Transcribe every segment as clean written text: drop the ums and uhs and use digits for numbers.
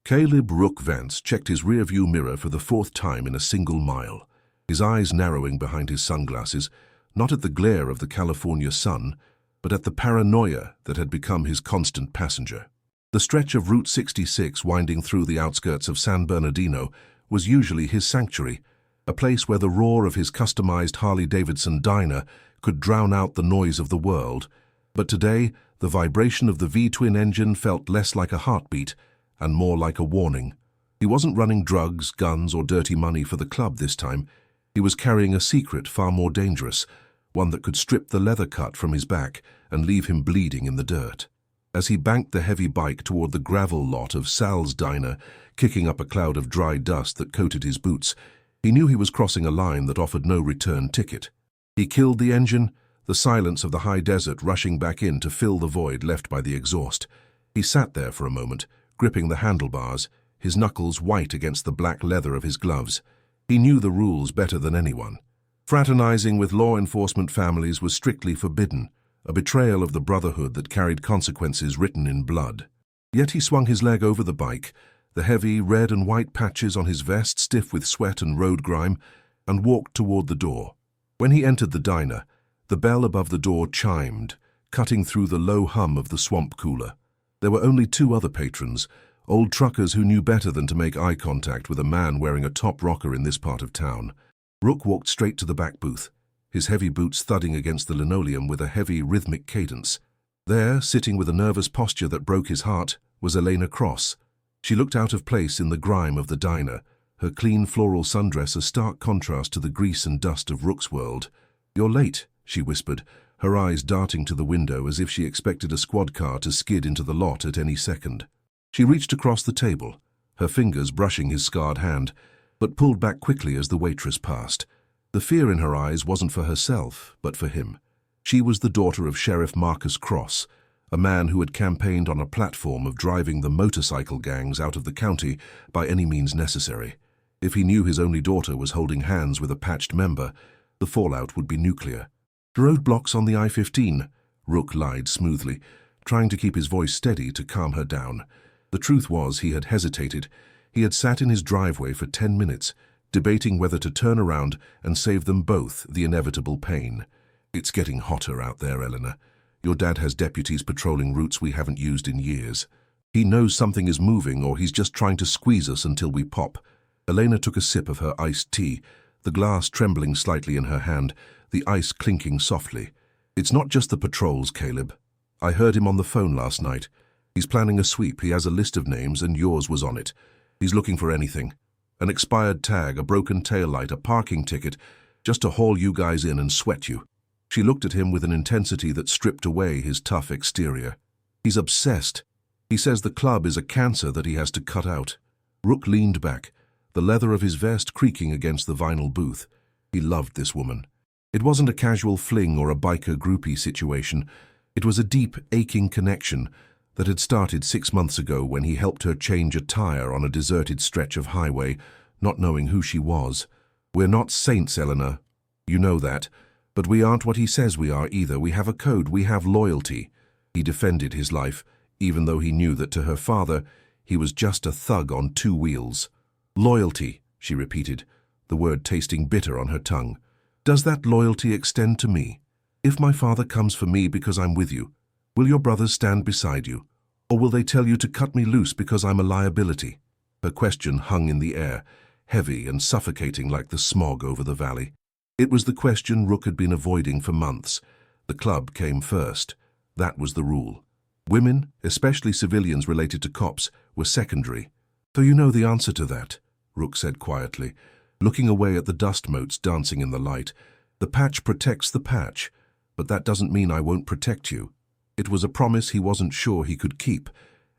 Caleb Rook Vance checked his rearview mirror for the fourth time in a single mile, his eyes narrowing behind his sunglasses, not at the glare of the California sun, but at the paranoia that had become his constant passenger. The stretch of Route 66 winding through the outskirts of San Bernardino was usually his sanctuary, a place where the roar of his customized Harley-Davidson diner could drown out the noise of the world. But today, the vibration of the V-twin engine felt less like a heartbeat and more like a warning. He wasn't running drugs, guns, or dirty money for the club this time. He was carrying a secret far more dangerous, one that could strip the leather cut from his back and leave him bleeding in the dirt. As he banked the heavy bike toward the gravel lot of Sal's diner, kicking up a cloud of dry dust that coated his boots, he knew he was crossing a line that offered no return ticket. He killed the engine, the silence of the high desert rushing back in to fill the void left by the exhaust. He sat there for a moment, gripping the handlebars, his knuckles white against the black leather of his gloves. He knew the rules better than anyone. Fraternizing with law enforcement families was strictly forbidden, a betrayal of the brotherhood that carried consequences written in blood. Yet he swung his leg over the bike, the heavy red and white patches on his vest stiff with sweat and road grime, and walked toward the door. When he entered the diner, the bell above the door chimed, cutting through the low hum of the swamp cooler. There were only two other patrons, old truckers who knew better than to make eye contact with a man wearing a top rocker in this part of town. Rook walked straight to the back booth, his heavy boots thudding against the linoleum with a heavy, rhythmic cadence. There, sitting with a nervous posture that broke his heart, was Elena Cross. She looked out of place in the grime of the diner, her clean floral sundress a stark contrast to the grease and dust of Rook's world. "You're late," she whispered, her eyes darting to the window as if she expected a squad car to skid into the lot at any second. She reached across the table, her fingers brushing his scarred hand, but pulled back quickly as the waitress passed. The fear in her eyes wasn't for herself, but for him. She was the daughter of Sheriff Marcus Cross, a man who had campaigned on a platform of driving the motorcycle gangs out of the county by any means necessary. If he knew his only daughter was holding hands with a patched member, the fallout would be nuclear. "Roadblocks on the I-15, Rook lied smoothly, trying to keep his voice steady to calm her down. The truth was he had hesitated. He had sat in his driveway for 10 minutes, debating whether to turn around and save them both the inevitable pain. "It's getting hotter out there, Eleanor. Your dad has deputies patrolling routes we haven't used in years. He knows something is moving, or he's just trying to squeeze us until we pop." Elena took a sip of her iced tea, the glass trembling slightly in her hand, the ice clinking softly. "It's not just the patrols, Caleb. I heard him on the phone last night. He's planning a sweep. He has a list of names, and yours was on it. He's looking for anything. An expired tag, a broken taillight, a parking ticket, just to haul you guys in and sweat you." She looked at him with an intensity that stripped away his tough exterior. "He's obsessed. He says the club is a cancer that he has to cut out." Rook leaned back, the leather of his vest creaking against the vinyl booth. He loved this woman. It wasn't a casual fling or a biker groupie situation. It was a deep, aching connection that had started 6 months ago when he helped her change a tire on a deserted stretch of highway, not knowing who she was. "We're not saints, Eleanor. You know that. But we aren't what he says we are either. We have a code. We have loyalty." He defended his life, even though he knew that to her father, he was just a thug on 2 wheels. "Loyalty," she repeated, the word tasting bitter on her tongue. "Does that loyalty extend to me? If my father comes for me because I'm with you, will your brothers stand beside you? Or will they tell you to cut me loose because I'm a liability?" Her question hung in the air, heavy and suffocating like the smog over the valley. It was the question Rook had been avoiding for months. The club came first. That was the rule. Women, especially civilians related to cops, were secondary. "So you know the answer to that," Rook said quietly, looking away at the dust motes dancing in the light. "The patch protects the patch, but that doesn't mean I won't protect you." It was a promise he wasn't sure he could keep,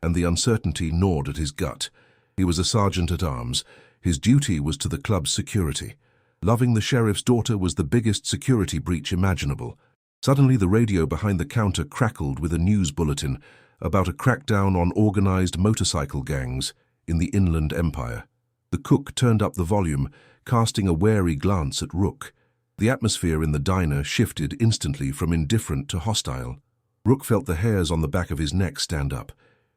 and the uncertainty gnawed at his gut. He was a sergeant-at-arms. His duty was to the club's security. Loving the sheriff's daughter was the biggest security breach imaginable. Suddenly the radio behind the counter crackled with a news bulletin about a crackdown on organized motorcycle gangs in the Inland Empire. The cook turned up the volume, casting a wary glance at Rook. The atmosphere in the diner shifted instantly from indifferent to hostile. Rook felt the hairs on the back of his neck stand up.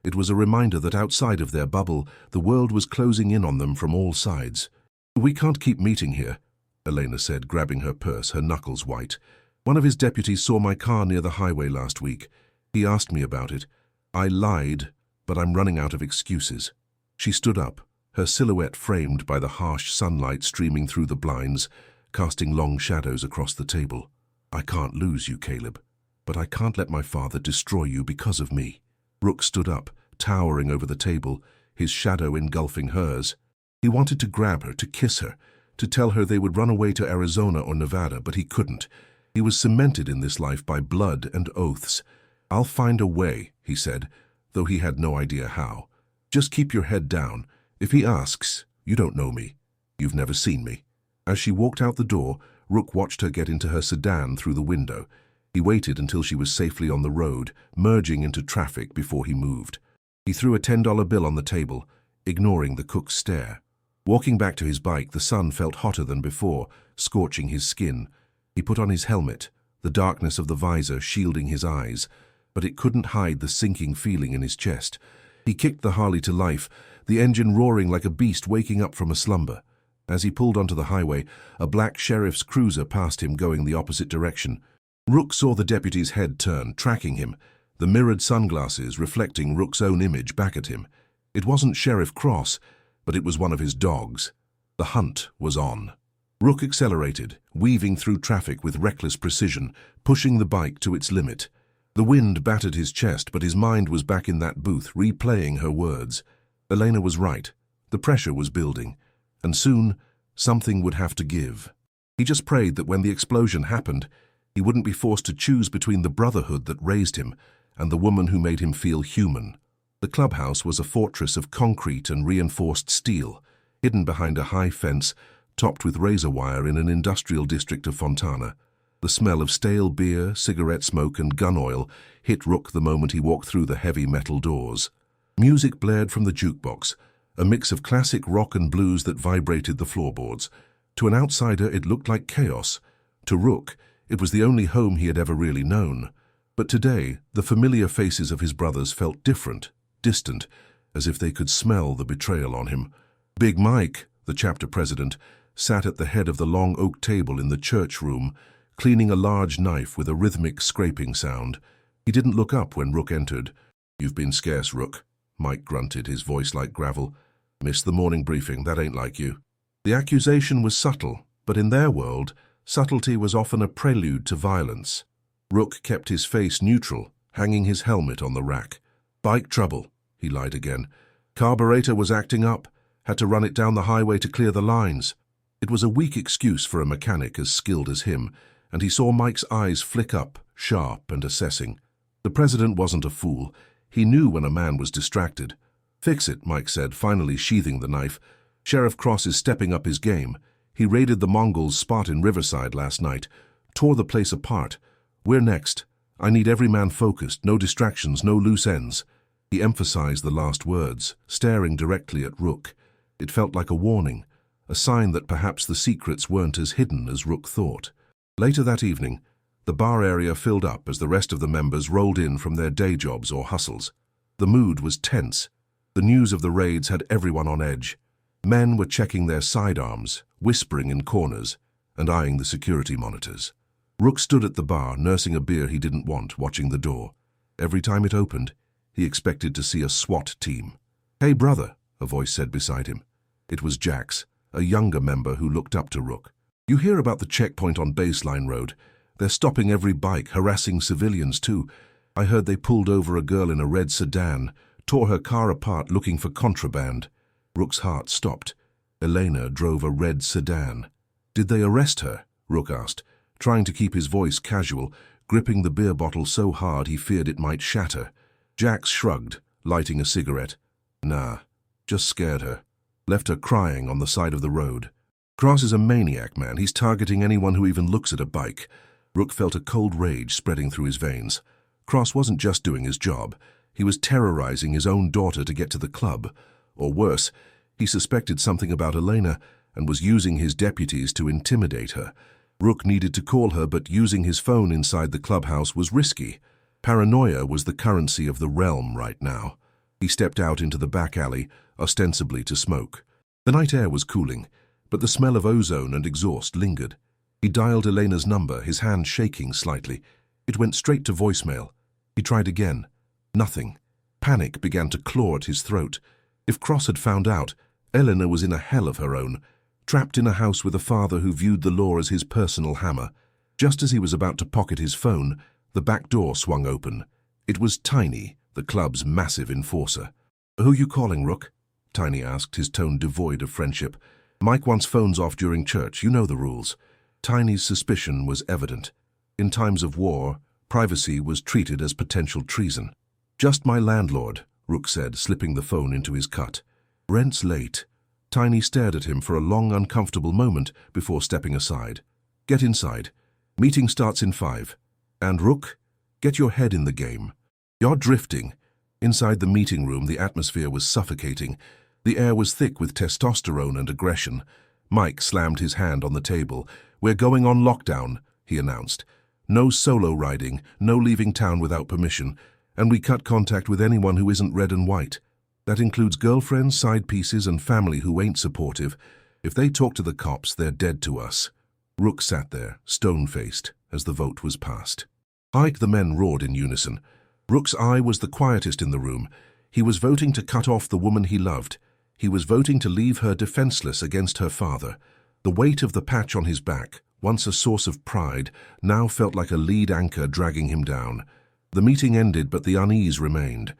It was a reminder that outside of their bubble, the world was closing in on them from all sides. "We can't keep meeting here," Elena said, grabbing her purse, her knuckles white. "One of his deputies saw my car near the highway last week. He asked me about it. I lied, but I'm running out of excuses." She stood up, her silhouette framed by the harsh sunlight streaming through the blinds, casting long shadows across the table. "I can't lose you, Caleb, but I can't let my father destroy you because of me." Rook stood up, towering over the table, his shadow engulfing hers. He wanted to grab her, to kiss her, to tell her they would run away to Arizona or Nevada, but he couldn't. He was cemented in this life by blood and oaths. "I'll find a way," he said, though he had no idea how. "Just keep your head down. If he asks, you don't know me. You've never seen me." As she walked out the door, Rook watched her get into her sedan through the window. He waited until she was safely on the road, merging into traffic before he moved. He threw a $10 bill on the table, ignoring the cook's stare. Walking back to his bike, the sun felt hotter than before, scorching his skin. He put on his helmet, the darkness of the visor shielding his eyes, but it couldn't hide the sinking feeling in his chest. He kicked the Harley to life, the engine roaring like a beast waking up from a slumber. As he pulled onto the highway, a black sheriff's cruiser passed him going the opposite direction. Rook saw the deputy's head turn, tracking him, the mirrored sunglasses reflecting Rook's own image back at him. It wasn't Sheriff Cross, but it was one of his dogs. The hunt was on. Rook accelerated, weaving through traffic with reckless precision, pushing the bike to its limit. The wind battered his chest, but his mind was back in that booth, replaying her words. Elena was right. The pressure was building, and soon something would have to give. He just prayed that when the explosion happened, he wouldn't be forced to choose between the brotherhood that raised him and the woman who made him feel human. The clubhouse was a fortress of concrete and reinforced steel, hidden behind a high fence topped with razor wire in an industrial district of Fontana. The smell of stale beer, cigarette smoke, and gun oil hit Rook the moment he walked through the heavy metal doors. Music blared from the jukebox, a mix of classic rock and blues that vibrated the floorboards. To an outsider, it looked like chaos. To Rook, it was the only home he had ever really known. But today, the familiar faces of his brothers felt different, distant, as if they could smell the betrayal on him. Big Mike, the chapter president, sat at the head of the long oak table in the church room, cleaning a large knife with a rhythmic scraping sound. He didn't look up when Rook entered. "You've been scarce, Rook," Mike grunted, his voice like gravel. "Missed the morning briefing, that ain't like you." The accusation was subtle, but in their world, subtlety was often a prelude to violence. Rook kept his face neutral, hanging his helmet on the rack. "Bike trouble," he lied again. "Carburetor was acting up, had to run it down the highway to clear the lines." It was a weak excuse for a mechanic as skilled as him, and he saw Mike's eyes flick up, sharp and assessing. The president wasn't a fool. He knew when a man was distracted. "Fix it," Mike said, finally sheathing the knife. "Sheriff Cross is stepping up his game. He raided the Mongols' spot in Riverside last night, tore the place apart. We're next. I need every man focused, no distractions, no loose ends." He emphasized the last words, staring directly at Rook. It felt like a warning, a sign that perhaps the secrets weren't as hidden as Rook thought. Later that evening, the bar area filled up as the rest of the members rolled in from their day jobs or hustles. The mood was tense. The news of the raids had everyone on edge. Men were checking their sidearms, whispering in corners, and eyeing the security monitors. Rook stood at the bar, nursing a beer he didn't want, watching the door. Every time it opened, he expected to see a SWAT team. "Hey, brother," a voice said beside him. It was Jax, a younger member who looked up to Rook. "You hear about the checkpoint on Baseline Road? They're stopping every bike, harassing civilians too. I heard they pulled over a girl in a red sedan, tore her car apart looking for contraband." Rook's heart stopped. Elena drove a red sedan. "Did they arrest her?" Rook asked, trying to keep his voice casual, gripping the beer bottle so hard he feared it might shatter. Jax shrugged, lighting a cigarette. "Nah, just scared her. Left her crying on the side of the road." "Cross is a maniac, man. He's targeting anyone who even looks at a bike." Rook felt a cold rage spreading through his veins. Cross wasn't just doing his job. He was terrorizing his own daughter to get to the club. Or worse, he suspected something about Elena and was using his deputies to intimidate her. Rook needed to call her, but using his phone inside the clubhouse was risky. Paranoia was the currency of the realm right now. He stepped out into the back alley, ostensibly to smoke. The night air was cooling, but the smell of ozone and exhaust lingered. He dialed Elena's number, his hand shaking slightly. It went straight to voicemail. He tried again. Nothing. Panic began to claw at his throat. If Cross had found out, Elena was in a hell of her own, trapped in a house with a father who viewed the law as his personal hammer. Just as he was about to pocket his phone, the back door swung open. It was Tiny, the club's massive enforcer. "Who you calling, Rook?" Tiny asked, his tone devoid of friendship. "Mike wants phones off during church, you know the rules." Tiny's suspicion was evident. In times of war, privacy was treated as potential treason. "Just my landlord," Rook said, slipping the phone into his cut. "Rent's late." Tiny stared at him for a long, uncomfortable moment before stepping aside. "Get inside. Meeting starts in 5. And Rook, get your head in the game. You're drifting." Inside the meeting room, the atmosphere was suffocating. The air was thick with testosterone and aggression. Mike slammed his hand on the table. "We're going on lockdown," he announced. "No solo riding, no leaving town without permission, and we cut contact with anyone who isn't red and white. That includes girlfriends, side pieces, and family who ain't supportive. If they talk to the cops, they're dead to us." Rook sat there, stone-faced, as the vote was passed. "Ike," the men roared in unison. Rook's eye was the quietest in the room. He was voting to cut off the woman he loved. He was voting to leave her defenseless against her father. The weight of the patch on his back, once a source of pride, now felt like a lead anchor dragging him down. The meeting ended, but the unease remained.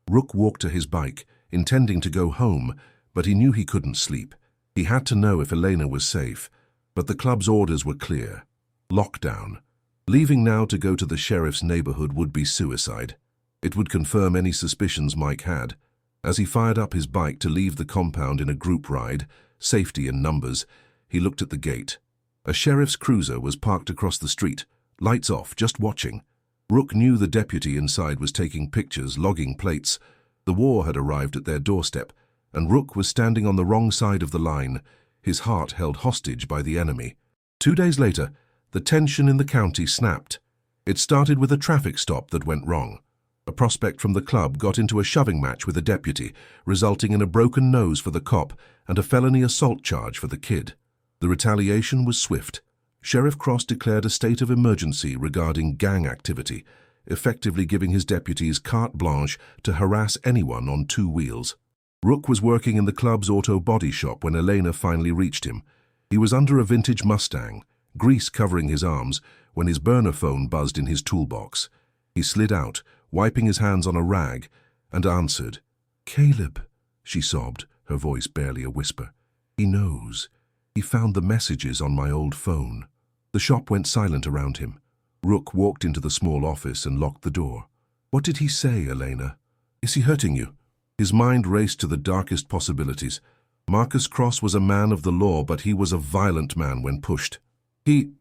Rook walked to his bike, intending to go home, but he knew he couldn't sleep. He had to know if Elena was safe. But the club's orders were clear. Lockdown. Leaving now to go to the sheriff's neighborhood would be suicide. It would confirm any suspicions Mike had. As he fired up his bike to leave the compound in a group ride, safety in numbers, he looked at the gate. A sheriff's cruiser was parked across the street, lights off, just watching. Rook knew the deputy inside was taking pictures, logging plates. The war had arrived at their doorstep, and Rook was standing on the wrong side of the line, his heart held hostage by the enemy. 2 days later, the tension in the county snapped. It started with a traffic stop that went wrong. A prospect from the club got into a shoving match with a deputy, resulting in a broken nose for the cop and a felony assault charge for the kid. The retaliation was swift. Sheriff Cross declared a state of emergency regarding gang activity, effectively giving his deputies carte blanche to harass anyone on 2 wheels. Rook was working in the club's auto body shop when Elena finally reached him. He was under a vintage Mustang, grease covering his arms, when his burner phone buzzed in his toolbox. He slid out, wiping his hands on a rag, and answered. "Caleb," she sobbed, her voice barely a whisper. "He knows. He found the messages on my old phone." The shop went silent around him. Rook walked into the small office and locked the door. "What did he say, Elena? Is he hurting you?" His mind raced to the darkest possibilities. Marcus Cross was a man of the law, but he was a violent man when pushed. He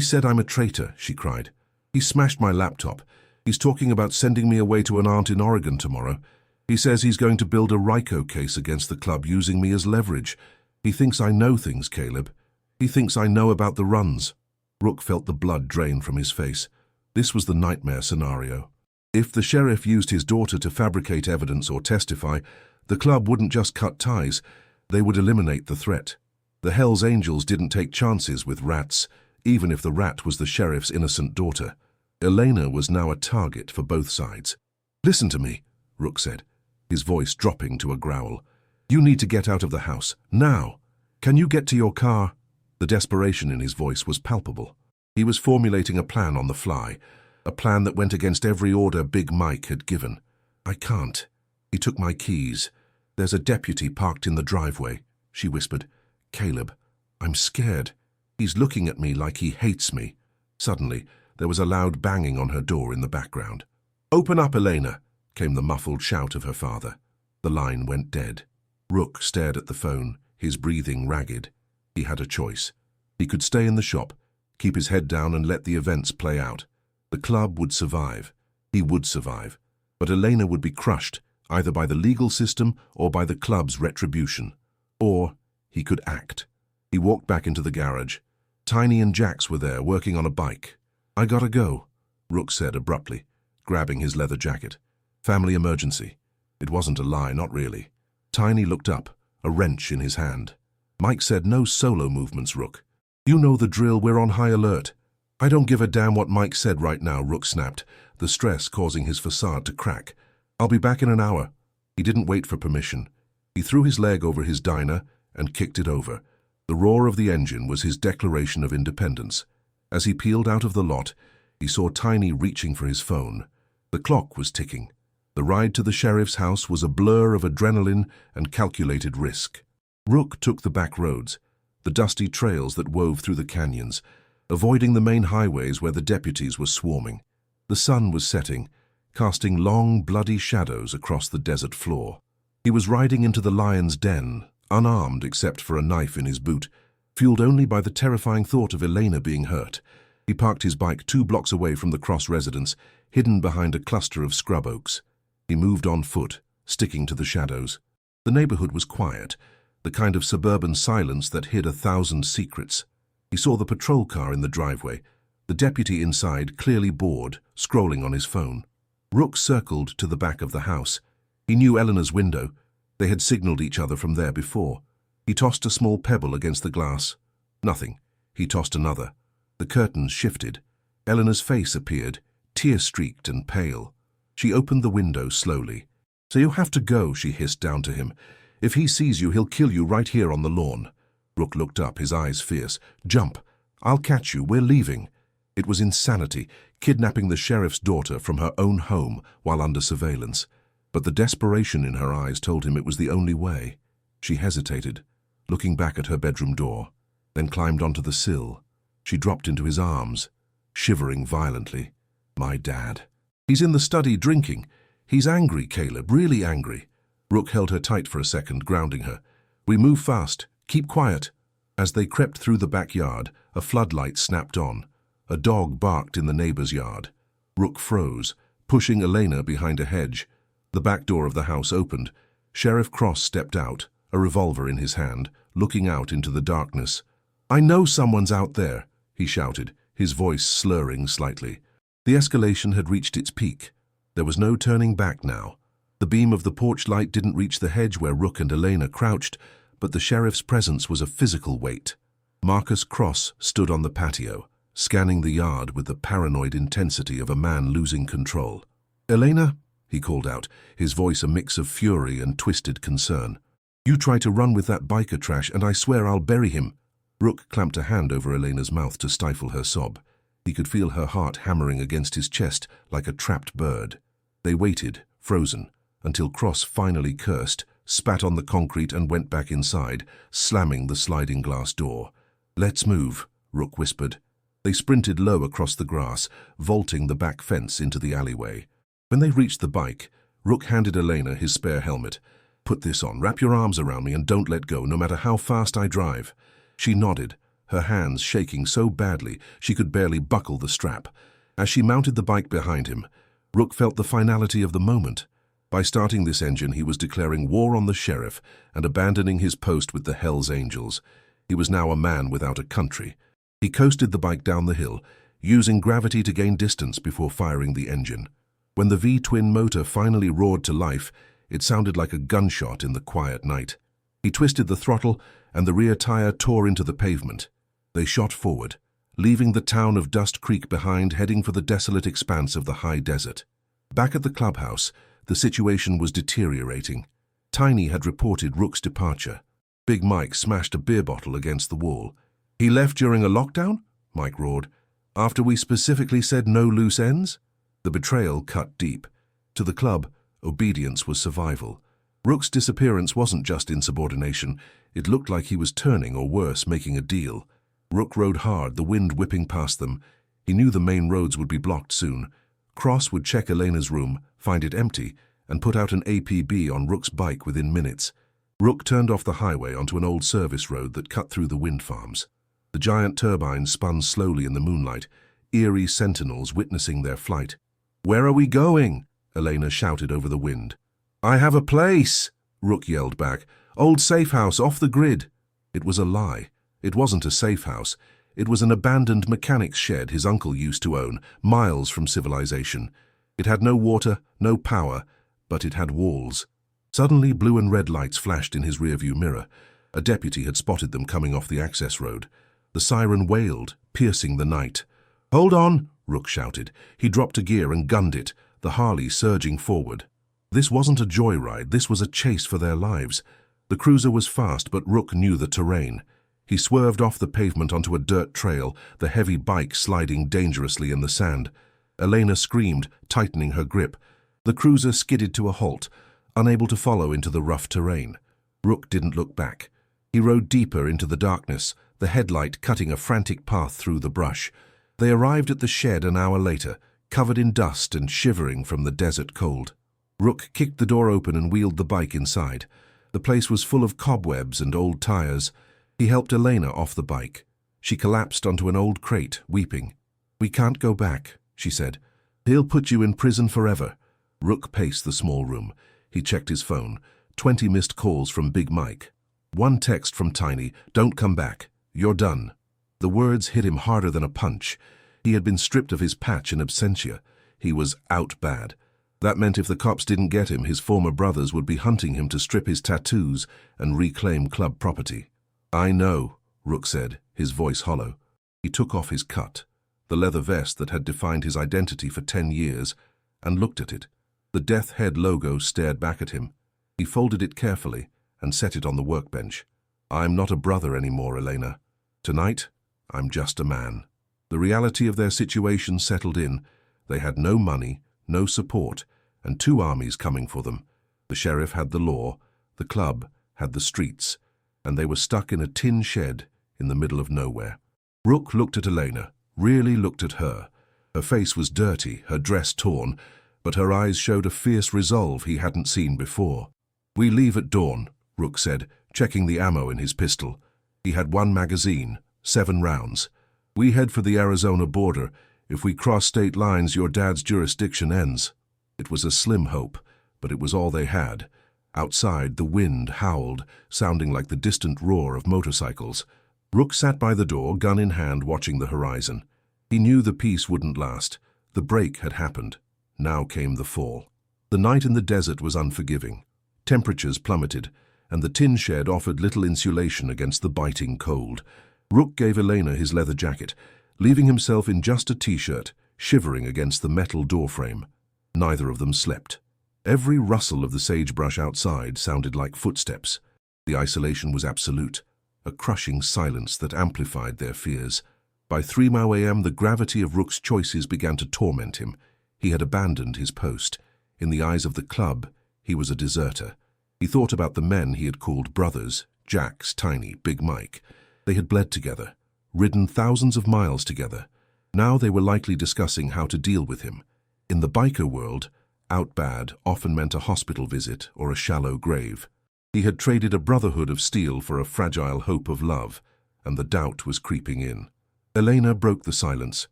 said I'm a traitor," she cried. "He smashed my laptop. He's talking about sending me away to an aunt in Oregon tomorrow. He says he's going to build a RICO case against the club using me as leverage. He thinks I know things, Caleb. He thinks I know about the runs." Rook felt the blood drain from his face. This was the nightmare scenario. If the sheriff used his daughter to fabricate evidence or testify, the club wouldn't just cut ties, they would eliminate the threat. The Hells Angels didn't take chances with rats, even if the rat was the sheriff's innocent daughter. Elena was now a target for both sides. "Listen to me," Rook said, his voice dropping to a growl. "You need to get out of the house, now. Can you get to your car?" The desperation in his voice was palpable. He was formulating a plan on the fly, a plan that went against every order Big Mike had given. "I can't. He took my keys. There's a deputy parked in the driveway," she whispered. "Caleb, I'm scared. He's looking at me like he hates me." Suddenly, there was a loud banging on her door in the background. "Open up, Elena," came the muffled shout of her father. The line went dead. Rook stared at the phone, his breathing ragged. He had a choice. He could stay in the shop, keep his head down and let the events play out. The club would survive. He would survive. But Elena would be crushed, either by the legal system or by the club's retribution. Or he could act. He walked back into the garage. Tiny and Jax were there, working on a bike. "I gotta go," Rook said abruptly, grabbing his leather jacket. "Family emergency." It wasn't a lie, not really. Tiny looked up, a wrench in his hand. Mike said, "No solo movements, Rook. You know the drill, we're on high alert." "I don't give a damn what Mike said right now," Rook snapped, the stress causing his facade to crack. "I'll be back in an hour." He didn't wait for permission. He threw his leg over his Dyna and kicked it over. The roar of the engine was his declaration of independence. As he peeled out of the lot, he saw Tiny reaching for his phone. The clock was ticking. The ride to the sheriff's house was a blur of adrenaline and calculated risk. Rook took the back roads, the dusty trails that wove through the canyons, avoiding the main highways where the deputies were swarming. The sun was setting, casting long, bloody shadows across the desert floor. He was riding into the lion's den, unarmed except for a knife in his boot, fueled only by the terrifying thought of Elena being hurt. He parked his bike 2 blocks away from the Cross residence, hidden behind a cluster of scrub oaks. He moved on foot, sticking to the shadows. The neighborhood was quiet, the kind of suburban silence that hid 1,000 secrets. He saw the patrol car in the driveway, the deputy inside, clearly bored, scrolling on his phone. Rook circled to the back of the house. He knew Eleanor's window. They had signaled each other from there before. He tossed a small pebble against the glass. Nothing. He tossed another. The curtains shifted. Eleanor's face appeared, tear-streaked and pale. She opened the window slowly. "So you have to go," she hissed down to him. "If he sees you, he'll kill you right here on the lawn." Rook looked up, his eyes fierce. "Jump. I'll catch you. We're leaving." It was insanity, kidnapping the sheriff's daughter from her own home while under surveillance. But the desperation in her eyes told him it was the only way. She hesitated, looking back at her bedroom door, then climbed onto the sill. She dropped into his arms, shivering violently. "My dad. He's in the study drinking. He's angry, Caleb, really angry." Rook held her tight for a second, grounding her. "We move fast. Keep quiet." As they crept through the backyard, a floodlight snapped on. A dog barked in the neighbor's yard. Rook froze, pushing Elena behind a hedge. The back door of the house opened. Sheriff Cross stepped out, a revolver in his hand, looking out into the darkness. "I know someone's out there," he shouted, his voice slurring slightly. The escalation had reached its peak. There was no turning back now. The beam of the porch light didn't reach the hedge where Rook and Elena crouched, but the sheriff's presence was a physical weight. Marcus Cross stood on the patio, scanning the yard with the paranoid intensity of a man losing control. "Elena," he called out, his voice a mix of fury and twisted concern. "You try to run with that biker trash, and I swear I'll bury him." Rook clamped a hand over Elena's mouth to stifle her sob. He could feel her heart hammering against his chest like a trapped bird. They waited, frozen, until Cross finally cursed, spat on the concrete and went back inside, slamming the sliding glass door. "Let's move," Rook whispered. They sprinted low across the grass, vaulting the back fence into the alleyway. When they reached the bike, Rook handed Elena his spare helmet. "Put this on, wrap your arms around me and don't let go, no matter how fast I drive." She nodded, her hands shaking so badly she could barely buckle the strap. As she mounted the bike behind him, Rook felt the finality of the moment. By starting this engine, he was declaring war on the sheriff and abandoning his post with the Hells Angels. He was now a man without a country. He coasted the bike down the hill, using gravity to gain distance before firing the engine. When the V-twin motor finally roared to life, it sounded like a gunshot in the quiet night. He twisted the throttle, and the rear tire tore into the pavement. They shot forward, leaving the town of Dust Creek behind, heading for the desolate expanse of the high desert. Back at the clubhouse, the situation was deteriorating. Tiny had reported Rook's departure. Big Mike smashed a beer bottle against the wall. "He left during a lockdown?" Mike roared. "After we specifically said no loose ends?" The betrayal cut deep. To the club, obedience was survival. Rook's disappearance wasn't just insubordination. It looked like he was turning, or worse, making a deal. Rook rode hard, the wind whipping past them. He knew the main roads would be blocked soon. Cross would check Elena's room, find it empty, and put out an APB on Rook's bike within minutes. Rook turned off the highway onto an old service road that cut through the wind farms. The giant turbines spun slowly in the moonlight, eerie sentinels witnessing their flight. "Where are we going?" Elena shouted over the wind. "I have a place," Rook yelled back. "Old safe house off the grid." It was a lie. It wasn't a safe house. It was an abandoned mechanic's shed his uncle used to own, miles from civilization. It had no water, no power, but it had walls. Suddenly, blue and red lights flashed in his rearview mirror. A deputy had spotted them coming off the access road. The siren wailed, piercing the night. "Hold on!" Rook shouted. He dropped a gear and gunned it, the Harley surging forward. This wasn't a joyride, this was a chase for their lives. The cruiser was fast, but Rook knew the terrain. He swerved off the pavement onto a dirt trail, the heavy bike sliding dangerously in the sand. Elena screamed, tightening her grip. The cruiser skidded to a halt, unable to follow into the rough terrain. Rook didn't look back. He rode deeper into the darkness, the headlight cutting a frantic path through the brush. They arrived at the shed an hour later, covered in dust and shivering from the desert cold. Rook kicked the door open and wheeled the bike inside. The place was full of cobwebs and old tires. He helped Elena off the bike. She collapsed onto an old crate, weeping. "We can't go back," she said. "He'll put you in prison forever." Rook paced the small room. He checked his phone. 20 missed calls from Big Mike. One text from Tiny, "Don't come back. You're done." The words hit him harder than a punch. He had been stripped of his patch in absentia. He was out bad. That meant if the cops didn't get him, his former brothers would be hunting him to strip his tattoos and reclaim club property. "I know," Rook said, his voice hollow. He took off his cut, the leather vest that had defined his identity for 10 years, and looked at it. The Death Head logo stared back at him. He folded it carefully and set it on the workbench. "I'm not a brother anymore, Elena. Tonight, I'm just a man." The reality of their situation settled in. They had no money, no support, and 2 armies coming for them. The sheriff had the law, the club had the streets, and they were stuck in a tin shed in the middle of nowhere. Rook looked at Elena, really looked at her. Her face was dirty, her dress torn, but her eyes showed a fierce resolve he hadn't seen before. "We leave at dawn," Rook said, checking the ammo in his pistol. He had 1 magazine, 7 rounds. "We head for the Arizona border. If we cross state lines, your dad's jurisdiction ends." It was a slim hope, but it was all they had. Outside, the wind howled, sounding like the distant roar of motorcycles. Rook sat by the door, gun in hand, watching the horizon. He knew the peace wouldn't last. The break had happened. Now came the fall. The night in the desert was unforgiving. Temperatures plummeted, and the tin shed offered little insulation against the biting cold. Rook gave Elena his leather jacket, leaving himself in just a t-shirt, shivering against the metal doorframe. Neither of them slept. Every rustle of the sagebrush outside sounded like footsteps. The isolation was absolute, a crushing silence that amplified their fears. By 3 a.m., the gravity of Rook's choices began to torment him. He had abandoned his post. In the eyes of the club, he was a deserter. He thought about the men he had called brothers, Jax, Tiny, Big Mike. They had bled together, ridden thousands of miles together. Now they were likely discussing how to deal with him. In the biker world, out bad often meant a hospital visit or a shallow grave. He had traded a brotherhood of steel for a fragile hope of love, and the doubt was creeping in. Elena broke the silence.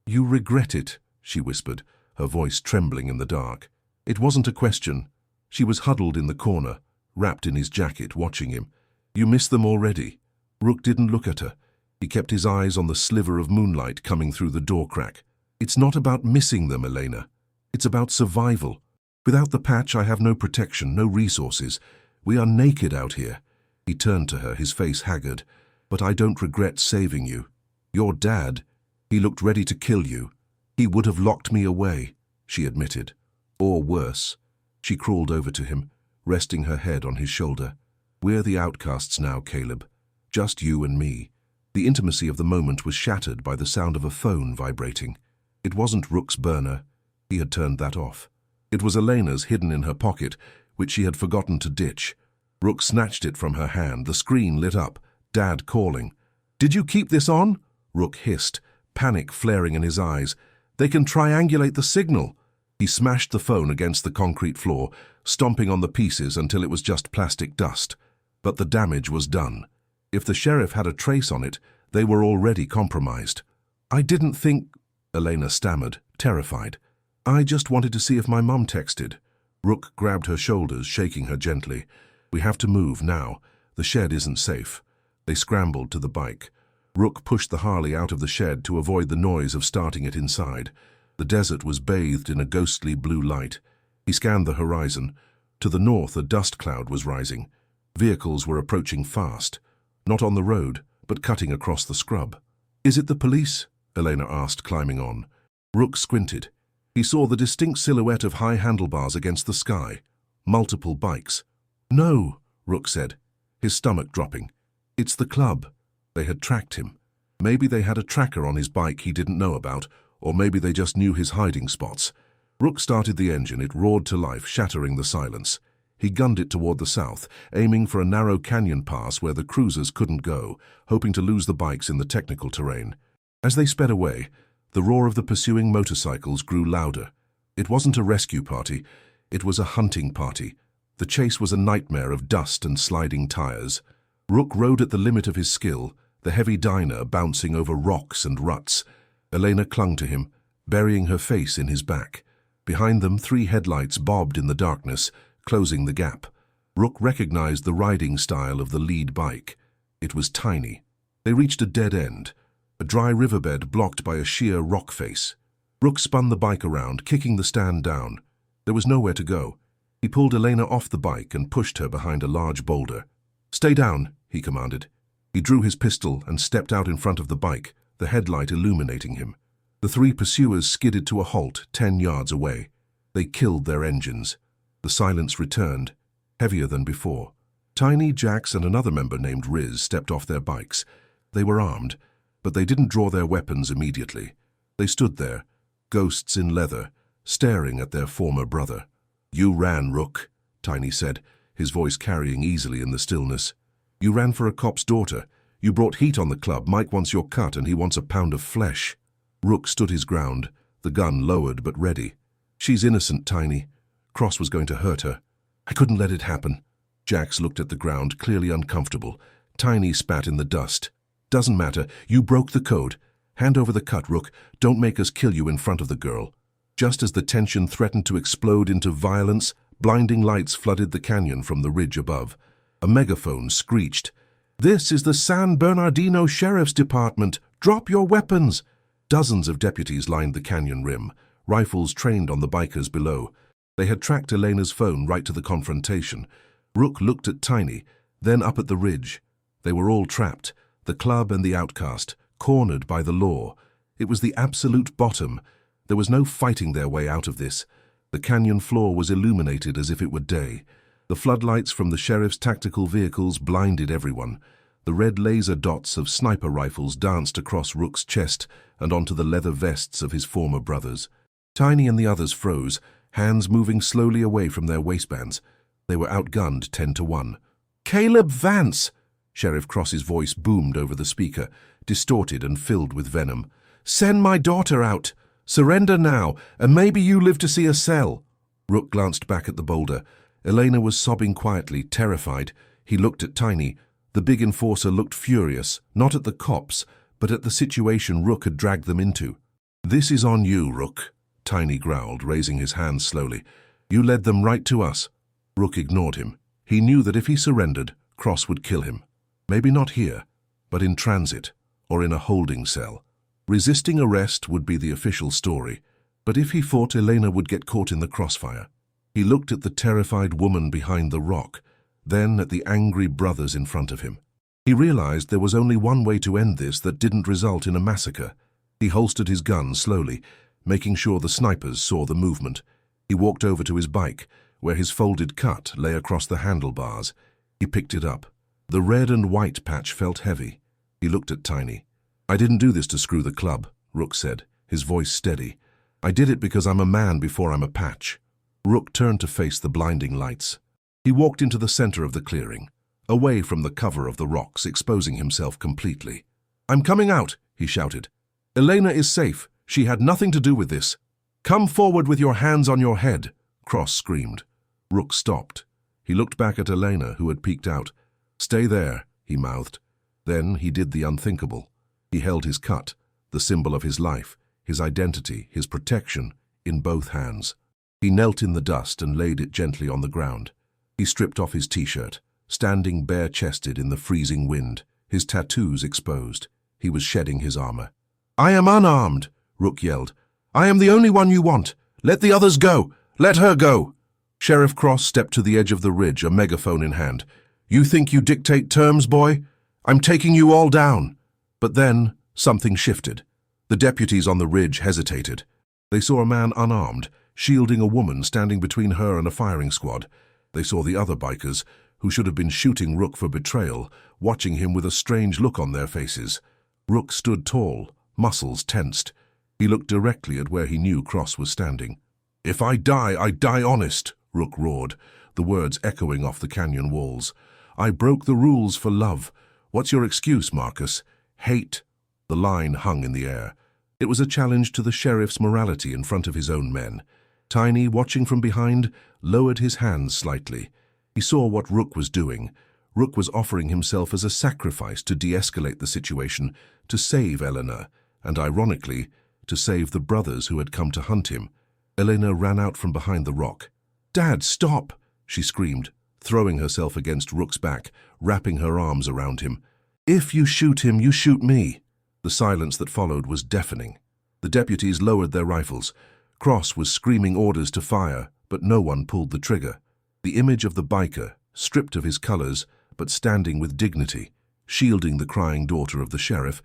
"You regret it," she whispered, her voice trembling in the dark. It wasn't a question. She was huddled in the corner, wrapped in his jacket, watching him. "You miss them already?" Rook didn't look at her. He kept his eyes on the sliver of moonlight coming through the door crack. "It's not about missing them, Elena. It's about survival. Without the patch, I have no protection, no resources. We are naked out here." He turned to her, his face haggard. "But I don't regret saving you. Your dad, he looked ready to kill you. He would have locked me away," she admitted. "Or worse." She crawled over to him, resting her head on his shoulder. "We're the outcasts now, Caleb. Just you and me." The intimacy of the moment was shattered by the sound of a phone vibrating. It wasn't Rook's burner. He had turned that off. It was Elena's, hidden in her pocket, which she had forgotten to ditch. Rook snatched it from her hand. The screen lit up. Dad calling. "Did you keep this on?" Rook hissed, panic flaring in his eyes. "They can triangulate the signal." He smashed the phone against the concrete floor, stomping on the pieces until it was just plastic dust. But the damage was done. If the sheriff had a trace on it, they were already compromised. "I didn't think," Elena stammered, terrified. "I just wanted to see if my mum texted." Rook grabbed her shoulders, shaking her gently. "We have to move now. The shed isn't safe." They scrambled to the bike. Rook pushed the Harley out of the shed to avoid the noise of starting it inside. The desert was bathed in a ghostly blue light. He scanned the horizon. To the north, a dust cloud was rising. Vehicles were approaching fast, not on the road, but cutting across the scrub. "Is it the police?" Elena asked, climbing on. Rook squinted. He saw the distinct silhouette of high handlebars against the sky. Multiple bikes. "No," Rook said, his stomach dropping. "It's the club." They had tracked him. Maybe they had a tracker on his bike he didn't know about, or maybe they just knew his hiding spots. Rook started the engine. It roared to life, shattering the silence. He gunned it toward the south, aiming for a narrow canyon pass where the cruisers couldn't go, hoping to lose the bikes in the technical terrain. As they sped away, the roar of the pursuing motorcycles grew louder. It wasn't a rescue party, it was a hunting party. The chase was a nightmare of dust and sliding tires. Rook rode at the limit of his skill, the heavy Dyna bouncing over rocks and ruts. Elena clung to him, burying her face in his back. Behind them, 3 headlights bobbed in the darkness, closing the gap. Rook recognized the riding style of the lead bike. It was tiny. They reached a dead end, a dry riverbed blocked by a sheer rock face. Rook spun the bike around, kicking the stand down. There was nowhere to go. He pulled Elena off the bike and pushed her behind a large boulder. "Stay down," he commanded. He drew his pistol and stepped out in front of the bike, the headlight illuminating him. The 3 pursuers skidded to a halt 10 yards away. They killed their engines. The silence returned, heavier than before. Tiny, Jax, and another member named Riz stepped off their bikes. They were armed, but they didn't draw their weapons immediately. They stood there, ghosts in leather, staring at their former brother. "You ran, Rook," Tiny said, his voice carrying easily in the stillness. "You ran for a cop's daughter. You brought heat on the club. Mike wants your cut, and he wants a pound of flesh." Rook stood his ground, the gun lowered but ready. "She's innocent, Tiny. Cross was going to hurt her. I couldn't let it happen." Jax looked at the ground, clearly uncomfortable. Tiny spat in the dust. "Doesn't matter. You broke the code. Hand over the cut, Rook. Don't make us kill you in front of the girl." Just as the tension threatened to explode into violence, blinding lights flooded the canyon from the ridge above. A megaphone screeched, "This is the San Bernardino Sheriff's Department. Drop your weapons!" Dozens of deputies lined the canyon rim, rifles trained on the bikers below. They had tracked Elena's phone right to the confrontation. Rook looked at Tiny, then up at the ridge. They were all trapped, the club and the outcast, cornered by the law. It was the absolute bottom. There was no fighting their way out of this. The canyon floor was illuminated as if it were day. The floodlights from the sheriff's tactical vehicles blinded everyone. The red laser dots of sniper rifles danced across Rook's chest and onto the leather vests of his former brothers. Tiny and the others froze, hands moving slowly away from their waistbands. They were outgunned 10 to 1. "Caleb Vance!" Sheriff Cross's voice boomed over the speaker, distorted and filled with venom. "Send my daughter out! Surrender now, and maybe you live to see a cell!" Rook glanced back at the boulder. Elena was sobbing quietly, terrified. He looked at Tiny. The big enforcer looked furious, not at the cops, but at the situation Rook had dragged them into. "This is on you, Rook," Tiny growled, raising his hands slowly. "You led them right to us." Rook ignored him. He knew that if he surrendered, Cross would kill him. Maybe not here, but in transit, or in a holding cell. Resisting arrest would be the official story, but if he fought, Elena would get caught in the crossfire. He looked at the terrified woman behind the rock, then at the angry brothers in front of him. He realized there was only one way to end this that didn't result in a massacre. He holstered his gun slowly, making sure the snipers saw the movement. He walked over to his bike, where his folded cut lay across the handlebars. He picked it up. The red and white patch felt heavy. He looked at Tiny. "I didn't do this to screw the club," Rook said, his voice steady. "I did it because I'm a man before I'm a patch." Rook turned to face the blinding lights. He walked into the center of the clearing, away from the cover of the rocks, exposing himself completely. "I'm coming out," he shouted. "Elena is safe. She had nothing to do with this." "Come forward with your hands on your head," Cross screamed. Rook stopped. He looked back at Elena, who had peeked out. "Stay there," he mouthed. Then he did the unthinkable. He held his cut, the symbol of his life, his identity, his protection, in both hands. He knelt in the dust and laid it gently on the ground. He stripped off his t-shirt, standing bare-chested in the freezing wind, his tattoos exposed. He was shedding his armor. "I am unarmed," Rook yelled. "I am the only one you want. Let the others go. Let her go." Sheriff Cross stepped to the edge of the ridge, a megaphone in hand. "You think you dictate terms, boy? I'm taking you all down." But then something shifted. The deputies on the ridge hesitated. They saw a man unarmed, shielding a woman standing between her and a firing squad. They saw the other bikers, who should have been shooting Rook for betrayal, watching him with a strange look on their faces. Rook stood tall, muscles tensed. He looked directly at where he knew Cross was standing. "If I die honest," Rook roared, the words echoing off the canyon walls. "I broke the rules for love. What's your excuse, Marcus?" "Hate." The line hung in the air. It was a challenge to the sheriff's morality in front of his own men. Tiny, watching from behind, lowered his hands slightly. He saw what Rook was doing. Rook was offering himself as a sacrifice to de-escalate the situation, to save Elena, and ironically, to save the brothers who had come to hunt him. Elena ran out from behind the rock. "Dad, stop!" she screamed, throwing herself against Rook's back, wrapping her arms around him. "If you shoot him, you shoot me." The silence that followed was deafening. The deputies lowered their rifles. Cross was screaming orders to fire, but no one pulled the trigger. The image of the biker, stripped of his colors, but standing with dignity, shielding the crying daughter of the sheriff,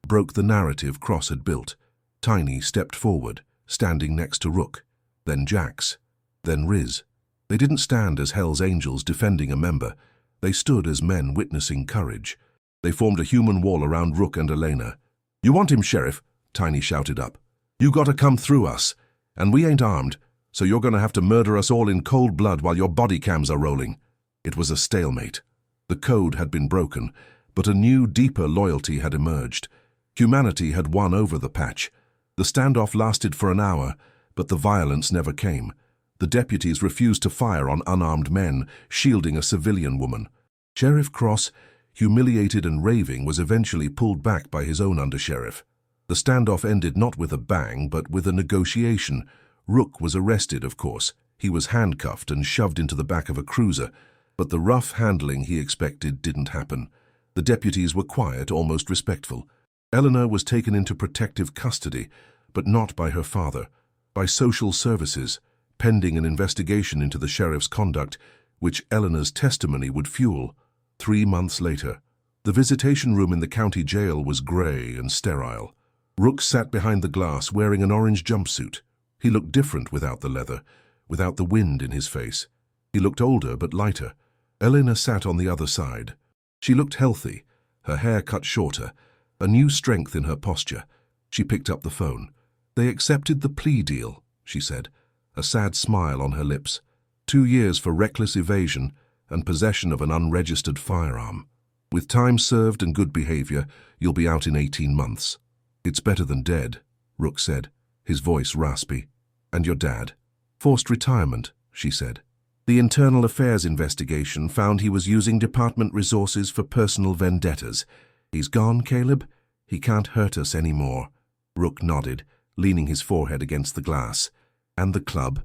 broke the narrative Cross had built. Tiny stepped forward, standing next to Rook, then Jax, then Riz. They didn't stand as Hell's Angels defending a member. They stood as men witnessing courage. They formed a human wall around Rook and Elena. "You want him, Sheriff?" Tiny shouted up. "You gotta come through us. And we ain't armed, so you're gonna have to murder us all in cold blood while your body cams are rolling." It was a stalemate. The code had been broken, but a new, deeper loyalty had emerged. Humanity had won over the patch. The standoff lasted for an hour, but the violence never came. The deputies refused to fire on unarmed men, shielding a civilian woman. Sheriff Cross, humiliated and raving, was eventually pulled back by his own undersheriff. The standoff ended not with a bang, but with a negotiation. Rook was arrested, of course. He was handcuffed and shoved into the back of a cruiser, but the rough handling he expected didn't happen. The deputies were quiet, almost respectful. Eleanor was taken into protective custody, but not by her father, by social services, pending an investigation into the sheriff's conduct, which Eleanor's testimony would fuel. 3 months later, the visitation room in the county jail was grey and sterile. Rook sat behind the glass wearing an orange jumpsuit. He looked different without the leather, without the wind in his face. He looked older but lighter. Elena sat on the other side. She looked healthy, her hair cut shorter, a new strength in her posture. She picked up the phone. "They accepted the plea deal," she said, a sad smile on her lips. 2 years for reckless evasion and possession of an unregistered firearm. With time served and good behavior, you'll be out in 18 months. "It's better than dead," Rook said, his voice raspy. "And your dad?" "Forced retirement," she said. "The internal affairs investigation found he was using department resources for personal vendettas. He's gone, Caleb? He can't hurt us anymore." Rook nodded, leaning his forehead against the glass. "And the club?"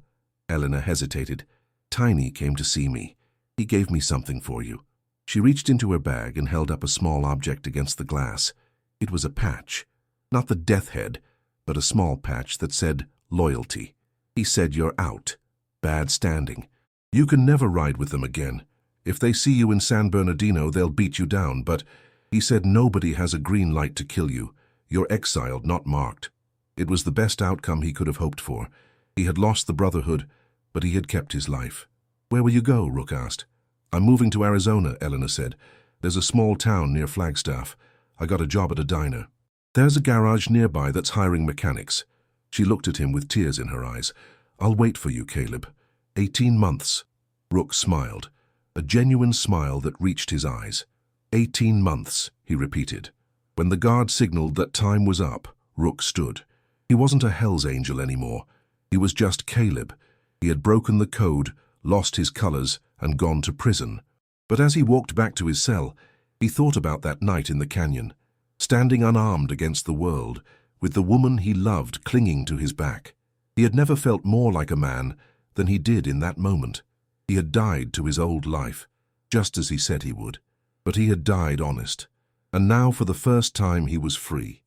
Eleanor hesitated. "Tiny came to see me. He gave me something for you." She reached into her bag and held up a small object against the glass. It was a patch. Not the death head, but a small patch that said loyalty. "He said you're out. Bad standing. You can never ride with them again. If they see you in San Bernardino, they'll beat you down, but he said nobody has a green light to kill you. You're exiled, not marked." It was the best outcome he could have hoped for. He had lost the Brotherhood, but he had kept his life. "Where will you go?" Rook asked. "I'm moving to Arizona," Eleanor said. "There's a small town near Flagstaff. I got a job at a diner. There's a garage nearby that's hiring mechanics." She looked at him with tears in her eyes. "I'll wait for you, Caleb. 18 months. Rook smiled, a genuine smile that reached his eyes. 18 months, he repeated. When the guard signaled that time was up, Rook stood. He wasn't a Hell's Angel anymore. He was just Caleb. He had broken the code, lost his colors, and gone to prison. But as he walked back to his cell, he thought about that night in the canyon, standing unarmed against the world, with the woman he loved clinging to his back. He had never felt more like a man than he did in that moment. He had died to his old life, just as he said he would. But he had died honest, and now for the first time he was free.